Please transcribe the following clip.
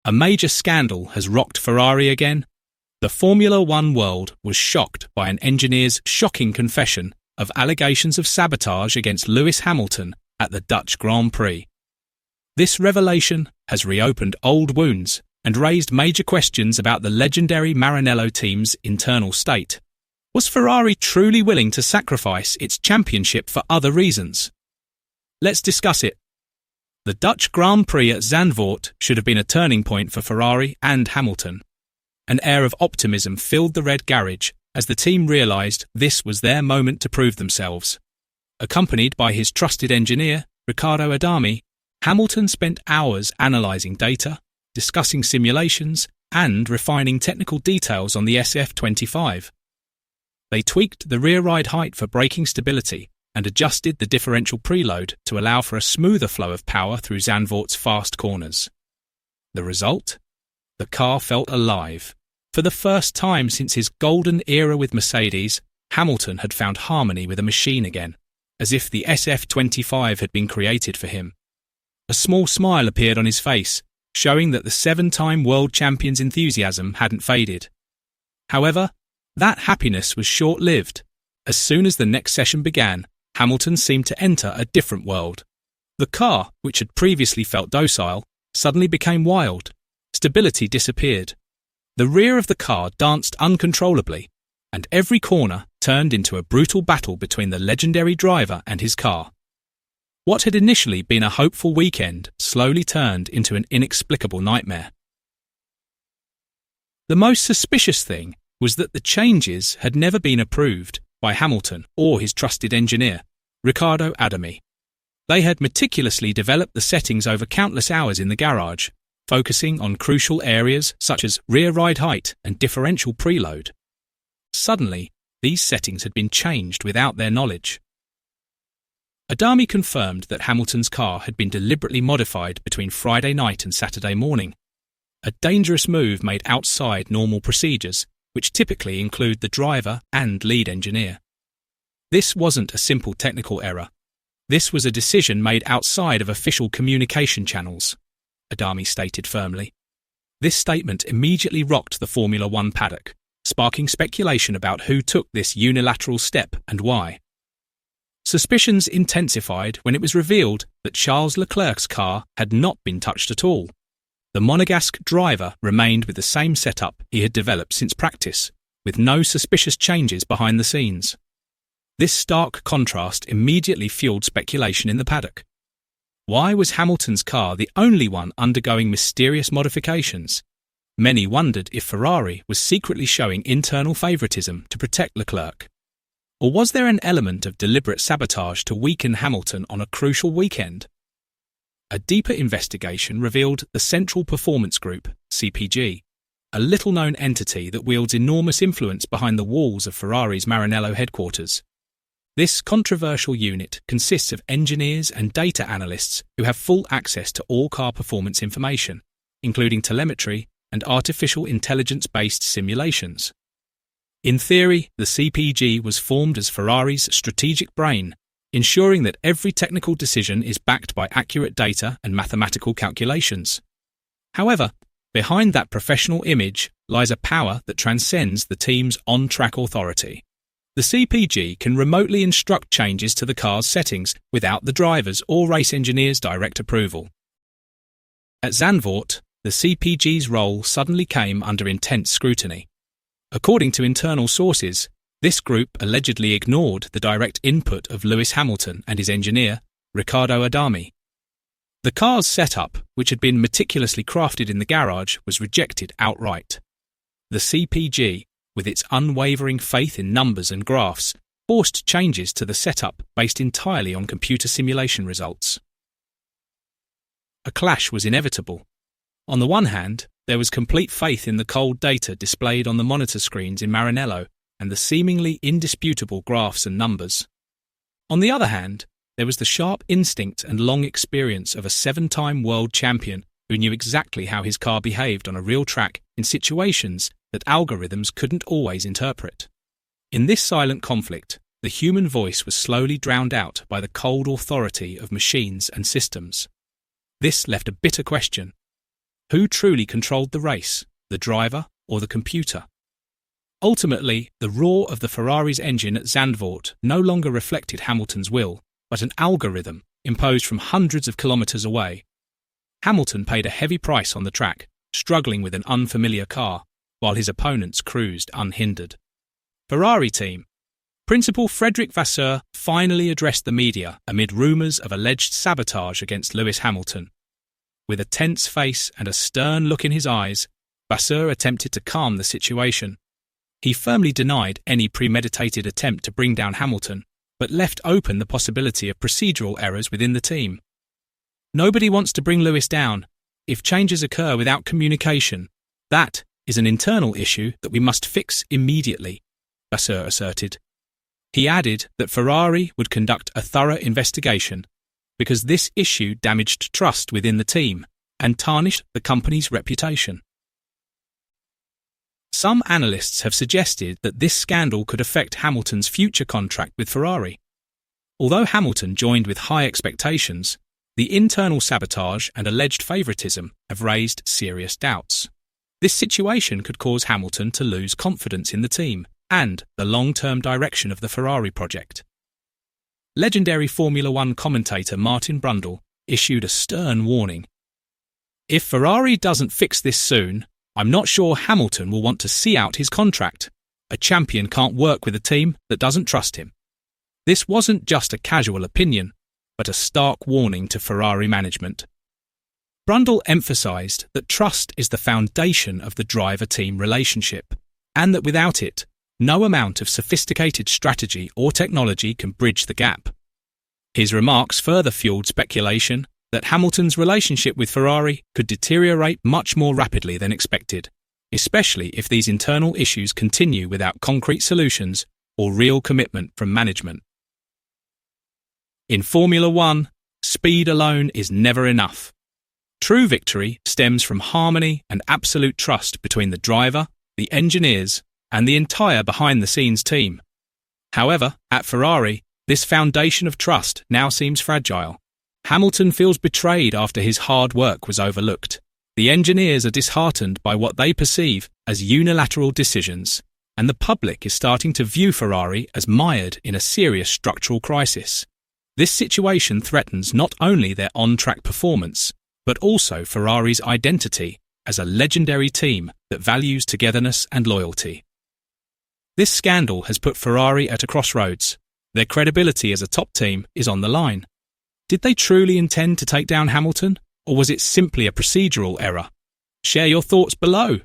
A major scandal has rocked Ferrari again. The Formula One world was shocked by an engineer's shocking confession of allegations of sabotage against Lewis Hamilton at the Dutch Grand Prix. This revelation has reopened old wounds and raised major questions about the legendary Maranello team's internal state. Was Ferrari truly willing to sacrifice its championship for other reasons? Let's discuss it. The Dutch Grand Prix at Zandvoort should have been a turning point for Ferrari and Hamilton. An air of optimism filled the red garage as the team realised this was their moment to prove themselves. Accompanied by his trusted engineer, Riccardo Adami, Hamilton spent hours analysing data, discussing simulations, and refining technical details on the SF25. They tweaked the rear ride height for braking stability and adjusted the differential preload to allow for a smoother flow of power through Zandvoort's fast corners. The result? The car felt alive. For the first time since his golden era with Mercedes, Hamilton had found harmony with a machine again, as if the SF25 had been created for him. A small smile appeared on his face, showing that the 7-time world champion's enthusiasm hadn't faded. However, that happiness was short-lived. As soon as the next session began, Hamilton seemed to enter a different world. The car, which had previously felt docile, suddenly became wild. Stability disappeared. The rear of the car danced uncontrollably, and every corner turned into a brutal battle between the legendary driver and his car. What had initially been a hopeful weekend slowly turned into an inexplicable nightmare. The most suspicious thing was that the changes had never been approved by Hamilton or his trusted engineer, Riccardo Adami. They had meticulously developed the settings over countless hours in the garage, focusing on crucial areas such as rear ride height and differential preload. Suddenly, these settings had been changed without their knowledge. Adami confirmed that Hamilton's car had been deliberately modified between Friday night and Saturday morning, a dangerous move made outside normal procedures, which typically include the driver and lead engineer. This wasn't a simple technical error. This was a decision made outside of official communication channels, Adami stated firmly. This statement immediately rocked the Formula One paddock, sparking speculation about who took this unilateral step and why. Suspicions intensified when it was revealed that Charles Leclerc's car had not been touched at all. The Monegasque driver remained with the same setup he had developed since practice, with no suspicious changes behind the scenes. This stark contrast immediately fueled speculation in the paddock. Why was Hamilton's car the only one undergoing mysterious modifications? Many wondered if Ferrari was secretly showing internal favouritism to protect Leclerc. Or was there an element of deliberate sabotage to weaken Hamilton on a crucial weekend? A deeper investigation revealed the Central Performance Group, CPG, a little-known entity that wields enormous influence behind the walls of Ferrari's Maranello headquarters. This controversial unit consists of engineers and data analysts who have full access to all car performance information, including telemetry and artificial intelligence-based simulations. In theory, the CPG was formed as Ferrari's strategic brain, ensuring that every technical decision is backed by accurate data and mathematical calculations. However, behind that professional image lies a power that transcends the team's on-track authority. The CPG can remotely instruct changes to the car's settings without the driver's or race engineer's direct approval. At Zandvoort, the CPG's role suddenly came under intense scrutiny. According to internal sources, this group allegedly ignored the direct input of Lewis Hamilton and his engineer, Riccardo Adami. The car's setup, which had been meticulously crafted in the garage, was rejected outright. The CPG, with its unwavering faith in numbers and graphs, forced changes to the setup based entirely on computer simulation results. A clash was inevitable. On the one hand, there was complete faith in the cold data displayed on the monitor screens in Maranello and the seemingly indisputable graphs and numbers. On the other hand, there was the sharp instinct and long experience of a 7-time world champion who knew exactly how his car behaved on a real track in situations that algorithms couldn't always interpret. In this silent conflict, the human voice was slowly drowned out by the cold authority of machines and systems. This left a bitter question. who truly controlled the race, the driver or the computer? Ultimately, the roar of the Ferrari's engine at Zandvoort no longer reflected Hamilton's will, but an algorithm imposed from hundreds of kilometres away. Hamilton paid a heavy price on the track, struggling with an unfamiliar car, while his opponents cruised unhindered. Ferrari team. Principal Frederick Vasseur finally addressed the media amid rumours of alleged sabotage against Lewis Hamilton. With a tense face and a stern look in his eyes, Vasseur attempted to calm the situation. He firmly denied any premeditated attempt to bring down Hamilton, but left open the possibility of procedural errors within the team. Nobody wants to bring Lewis down. If changes occur without communication, that is an internal issue that we must fix immediately, Vasseur asserted. He added that Ferrari would conduct a thorough investigation because this issue damaged trust within the team and tarnished the company's reputation. Some analysts have suggested that this scandal could affect Hamilton's future contract with Ferrari. Although Hamilton joined with high expectations, the internal sabotage and alleged favouritism have raised serious doubts. This situation could cause Hamilton to lose confidence in the team and the long-term direction of the Ferrari project. Legendary Formula One commentator Martin Brundle issued a stern warning. If Ferrari doesn't fix this soon, I'm not sure Hamilton will want to see out his contract. A champion can't work with a team that doesn't trust him. This wasn't just a casual opinion, but a stark warning to Ferrari management. Brundle emphasised that trust is the foundation of the driver-team relationship, and that without it, no amount of sophisticated strategy or technology can bridge the gap. His remarks further fueled speculation that Hamilton's relationship with Ferrari could deteriorate much more rapidly than expected, especially if these internal issues continue without concrete solutions or real commitment from management. In Formula One, speed alone is never enough. True victory stems from harmony and absolute trust between the driver, the engineers, and the entire behind-the-scenes team. However, at Ferrari, this foundation of trust now seems fragile. Hamilton feels betrayed after his hard work was overlooked. The engineers are disheartened by what they perceive as unilateral decisions, and the public is starting to view Ferrari as mired in a serious structural crisis. This situation threatens not only their on-track performance, but also Ferrari's identity as a legendary team that values togetherness and loyalty. This scandal has put Ferrari at a crossroads. Their credibility as a top team is on the line. Did they truly intend to take down Hamilton, or was it simply a procedural error? Share your thoughts below.